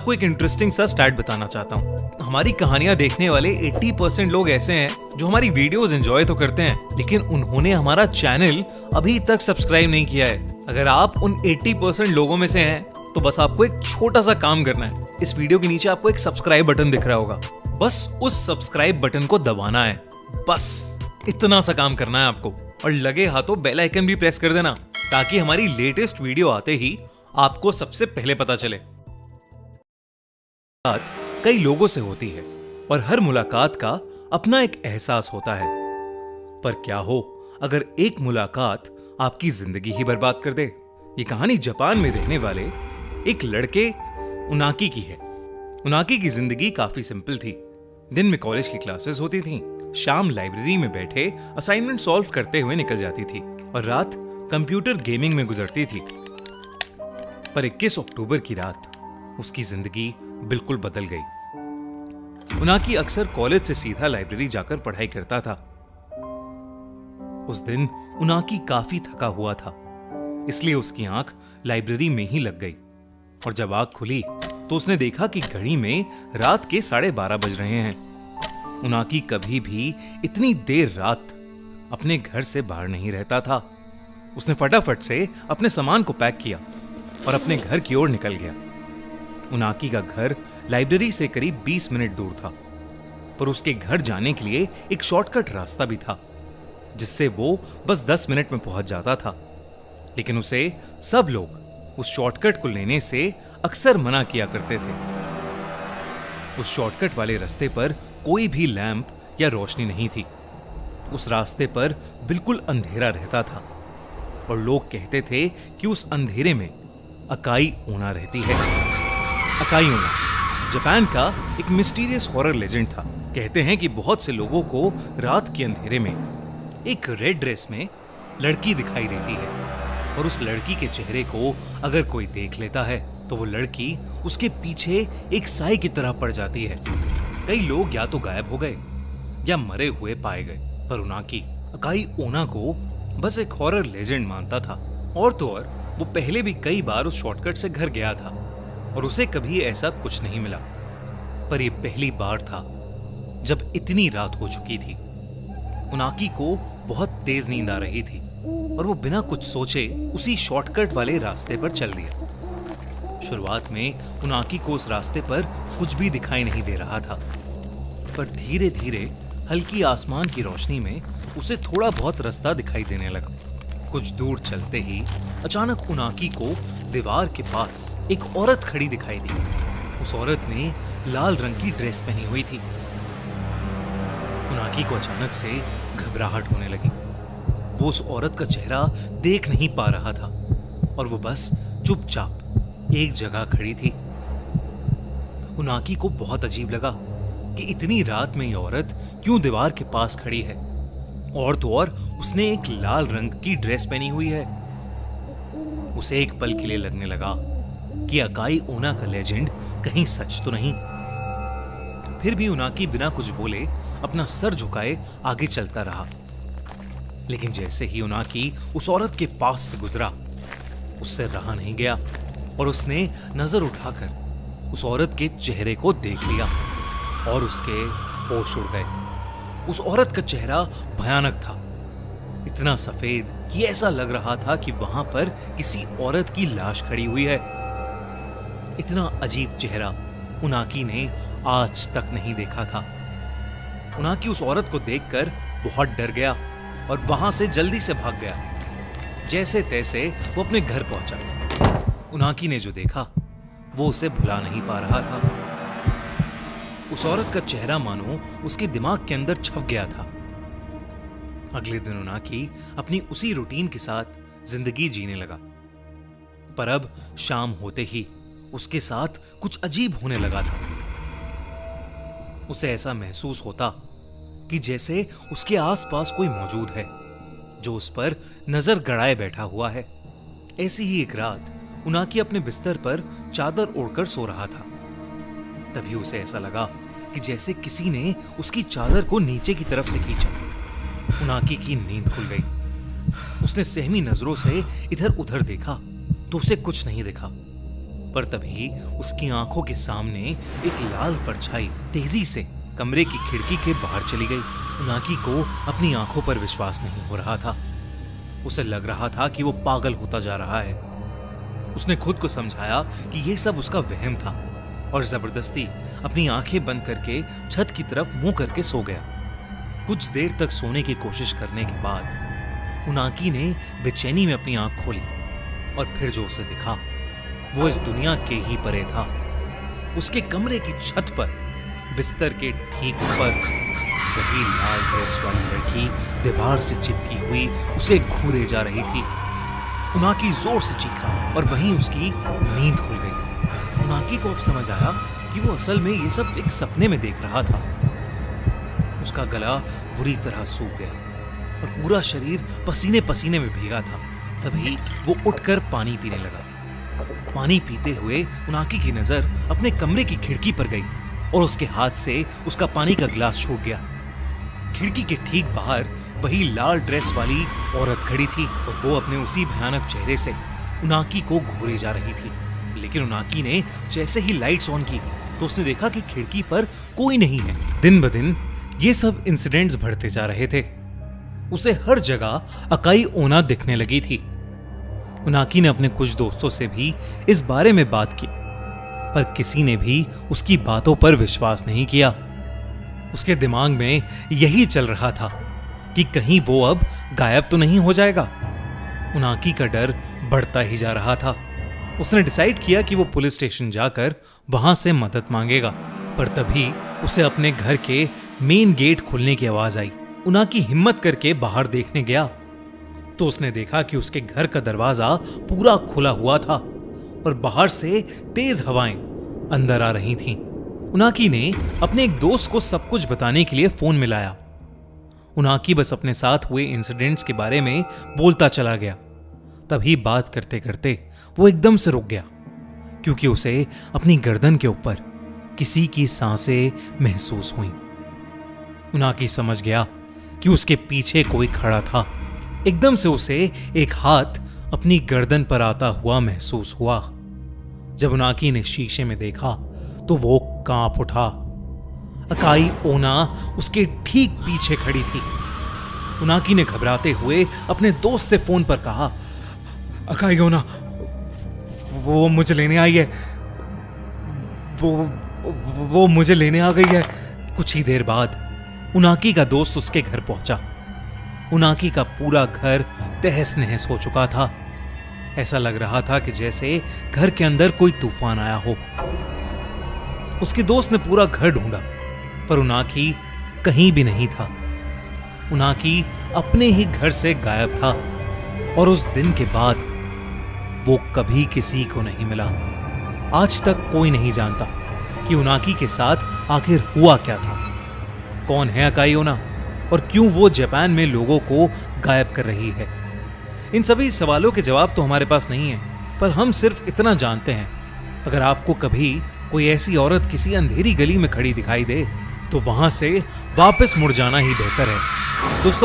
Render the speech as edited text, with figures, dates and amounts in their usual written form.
आपको एक इंटरेस्टिंग सा स्टैट बताना चाहता हूँ। हमारी कहानियां देखने वाले 80% लोग ऐसे हैं जो हमारी वीडियोस एंजॉय तो करते हैं, लेकिन उन्होंने हमारा चैनल अभी तक सब्सक्राइब नहीं किया है। अगर आप उन 80% लोगों में से हैं तो बस आपको एक छोटा सा काम करना है। इस वीडियो के नीचे आपको एक सब्सक्राइब बटन दिख रहा होगा, बस उस सब्सक्राइब बटन को दबाना है। बस इतना सा काम करना है आपको, और लगे हाथों बेल आइकन भी प्रेस कर देना ताकि हमारी लेटेस्ट वीडियो आते ही आपको सबसे पहले पता चले। बात कई लोगों से होती है और हर मुलाकात का अपना एक एहसास होता है, पर क्या हो अगर एक मुलाकात आपकी जिंदगी ही बर्बाद कर दे। ये कहानी जापान में रहने वाले एक लड़के उनाकी की है। उनाकी की जिंदगी काफी सिंपल थी। दिन में कॉलेज की क्लासेस होती थीं, शाम लाइब्रेरी में बैठे असाइनमेंट सॉल्व करते हुए निकल जाती थी और रात कंप्यूटर गेमिंग में गुजरती थी। पर 21 अक्टूबर की रात उसकी जिंदगी बिल्कुल बदल गई। उनाकी अक्सर कॉलेज से सीधा लाइब्रेरी जाकर पढ़ाई करता था। उस दिन उनाकी काफी थका हुआ था, इसलिए उसकी आंख लाइब्रेरी में ही लग गई और जब आंख खुली तो उसने देखा कि घड़ी में रात के 12:30 बज रहे हैं। उनाकी कभी भी इतनी देर रात अपने घर से बाहर नहीं रहता था। उसने फटाफट से अपने सामान को पैक किया और अपने घर की ओर निकल गया। उनाकी का घर लाइब्रेरी से करीब 20 मिनट दूर था, पर उसके घर जाने के लिए एक शॉर्टकट रास्ता भी था जिससे वो बस 10 मिनट में पहुंच जाता था। लेकिन उसे सब लोग उस शॉर्टकट को लेने से अक्सर मना किया करते थे। उस शॉर्टकट वाले रास्ते पर कोई भी लैंप या रोशनी नहीं थी। उस रास्ते पर बिल्कुल अंधेरा रहता था और लोग कहते थे कि उस अंधेरे में अकाई ओना रहती है। अकाई ओना जापान का एक मिस्टीरियस हॉरर लेजेंड था। कहते हैं कि बहुत से लोगों को रात के अंधेरे में एक रेड ड्रेस में लड़की दिखाई देती है और उस लड़की के चेहरे को अगर कोई देख लेता है तो वो लड़की उसके पीछे एक साई की तरह पड़ जाती है। कई लोग या तो गायब हो गए या मरे हुए पाए गए, पर उनाकी अकाई ओना को बस एक हॉरर लेजेंड मानता था। और तो और वो पहले भी कई बार उस शॉर्टकट से घर गया था और उसे कभी ऐसा कुछ नहीं मिला, पर यह पहली बार था जब इतनी रात हो चुकी थी। उनाकी को बहुत तेज नींद आ रही थी और वो बिना कुछ सोचे उसी शॉर्टकट वाले रास्ते पर चल दिया। शुरुआत में उनाकी को उस रास्ते पर कुछ भी दिखाई नहीं दे रहा था, पर धीरे धीरे हल्की आसमान की रोशनी में उसे थोड़ा बहुत रास्ता दिखाई देने लगा। कुछ दूर चलते ही अचानक उनाकी को दीवार के पास एक औरत खड़ी दिखाई दी। उस औरत ने लाल रंग की ड्रेस पहनी हुई थी। उनाकी को अचानक से घबराहट होने लगी। वो उस औरत का चेहरा देख नहीं पा रहा था और वो बस चुपचाप एक जगह खड़ी थी। उनाकी को बहुत अजीब लगा कि इतनी रात में ये औरत क्यों दीवार के पास खड़ी है, और तो और उसने एक लाल रंग की ड्रेस पहनी हुई है। उसे एक पल के लिए लगने लगा कि अकाई ओना का लेजेंड कहीं सच तो नहीं। फिर भी उनाकी बिना कुछ बोले अपना सर झुकाए आगे चलता रहा। लेकिन जैसे ही उनाकी उस औरत के पास से गुजरा, उससे रहा नहीं गया और उसने नजर उठाकर उस औरत के चेहरे को देख लिया और उसके होश उड़ गए। उस औरत का चेहरा भयानक था, इतना सफेद कि ऐसा लग रहा था कि वहां पर किसी औरत की लाश खड़ी हुई है। इतना अजीब चेहरा उनाकी ने आज तक नहीं देखा था। उनाकी उस औरत को देखकर बहुत डर गया और वहां से जल्दी से भाग गया। जैसे तैसे वो अपने घर पहुंचा। उनाकी ने जो देखा वो उसे भुला नहीं पा रहा था। उस औरत का चेहरा मानो उसके दिमाग के अंदर छप गया था। अगले दिन उनाकी अपनी उसी रूटीन के साथ जिंदगी जीने लगा, पर अब शाम होते ही उसके साथ कुछ अजीब होने लगा था। उसे ऐसा महसूस होता कि जैसे उसके आसपास कोई मौजूद है जो उस पर नजर गड़ाए बैठा हुआ है। ऐसी ही एक रात उनाकी अपने बिस्तर पर चादर ओढ़कर सो रहा था। तभी उसे ऐसा लगा कि जैसे किसी ने उसकी चादर को नीचे की तरफ से खींचा। उनाकी की नींद खुल गई। उसने सहमी नजरों से इधर उधर देखा तो उसे कुछ नहीं दिखा। पर तभी उसकी आंखों के सामने एक लाल परछाई तेजी से कमरे की खिड़की के बाहर चली गई। उनाकी को अपनी आंखों पर विश्वास नहीं हो रहा था। उसे लग रहा था कि वो पागल होता जा रहा है। उसने खुद को समझाया कि यह सब उसका वहम था और जबरदस्ती अपनी आंखें बंद करके छत की तरफ मुंह करके सो गया। कुछ देर तक सोने की कोशिश करने के बाद उनाकी ने बेचैनी में अपनी आंख खोली और फिर जो उसे दिखा वो इस दुनिया के ही परे था। उसके कमरे की छत पर बिस्तर के ठीक ऊपर वही लाल ड्रेस वाली लड़की दीवार से चिपकी हुई उसे घूरे जा रही थी। उनाकी जोर से चीखा और वहीं उसकी नींद खुल गई। उनाकी को अब समझ आया कि वो असल में ये सब एक सपने में देख रहा था। उसका गला बुरी तरह सूख गया और पूरा शरीर पसीने पसीने में भीगा था। तभी वो उठकर पानी पीने लगा। पानी पीते हुए उनाकी की नजर अपने कमरे की खिड़की पर गई और उसके हाथ से उसका पानी का गिलास छूट गया। खिड़की के ठीक बाहर वही लाल ड्रेस वाली औरत खड़ी थी और वो अपने उसी भयानक चेहरे से उनाकी को घूरे जा रही थी। लेकिन उनाकी ने जैसे ही लाइट्स ऑन की तो उसने देखा कि खिड़की पर कोई नहीं है। दिन ब दिन ये सब इंसिडेंट्स बढ़ते जा रहे थे। उसे हर जगह अकाई ओना दिखने लगी थी। उनाकी ने अपने कुछ दोस्तों से भी इस बारे में बात की, पर किसी ने भी उसकी बातों पर विश्वास नहीं किया। उसके दिमाग में यही चल रहा था कि कहीं वो अब गायब तो नहीं हो जाएगा। उनाकी का डर बढ़ता ही जा रहा था। उसने डिसाइड किया कि वो पुलिस स्टेशन जाकर वहां से मदद मांगेगा। पर तभी उसे अपने घर के मेन गेट खुलने की आवाज आई। उनाकी हिम्मत करके बाहर देखने गया तो उसने देखा कि उसके घर का दरवाजा पूरा खुला हुआ था और बाहर से तेज हवाएं अंदर आ रही थीं। उनाकी ने अपने एक दोस्त को सब कुछ बताने के लिए फोन मिलाया। उनाकी बस अपने साथ हुए इंसिडेंट्स के बारे में बोलता चला गया। तभी बात करते करते वो एकदम से रुक गया क्योंकि उसे अपनी गर्दन के ऊपर किसी की सांसें महसूस हुई। उनाकी समझ गया कि उसके पीछे कोई खड़ा था। एकदम से उसे एक हाथ अपनी गर्दन पर आता हुआ महसूस हुआ। जब उनाकी ने शीशे में देखा तो वो कांप उठा। अकाई ओना उसके ठीक पीछे खड़ी थी। उनाकी ने घबराते हुए अपने दोस्त से फोन पर कहा, अकाई ओना, वो मुझे लेने आई है। वो मुझे लेने आ गई है। कुछ ही देर बाद उनाकी का दोस्त उसके घर पहुंचा। उनाकी का पूरा घर तहस नहस हो चुका था। ऐसा लग रहा था कि जैसे घर के अंदर कोई तूफान आया हो। उसके दोस्त ने पूरा घर ढूंढा पर उनाकी कहीं भी नहीं था। उनाकी अपने ही घर से गायब था और उस दिन के बाद वो कभी किसी को नहीं मिला। आज तक कोई नहीं जानता कि उनाकी के साथ आखिर हुआ क्या था। कौन है अकाई ओना और क्यों वो जापान में लोगों को गायब कर रही है? इन सभी सवालों के जवाब तो हमारे पास नहीं है, पर हम सिर्फ इतना जानते हैं, अगर आपको कभी कोई ऐसी औरत किसी अंधेरी गली में खड़ी दिखाई दे तो वहां से वापस मुड़ जाना ही बेहतर है। दोस्तों,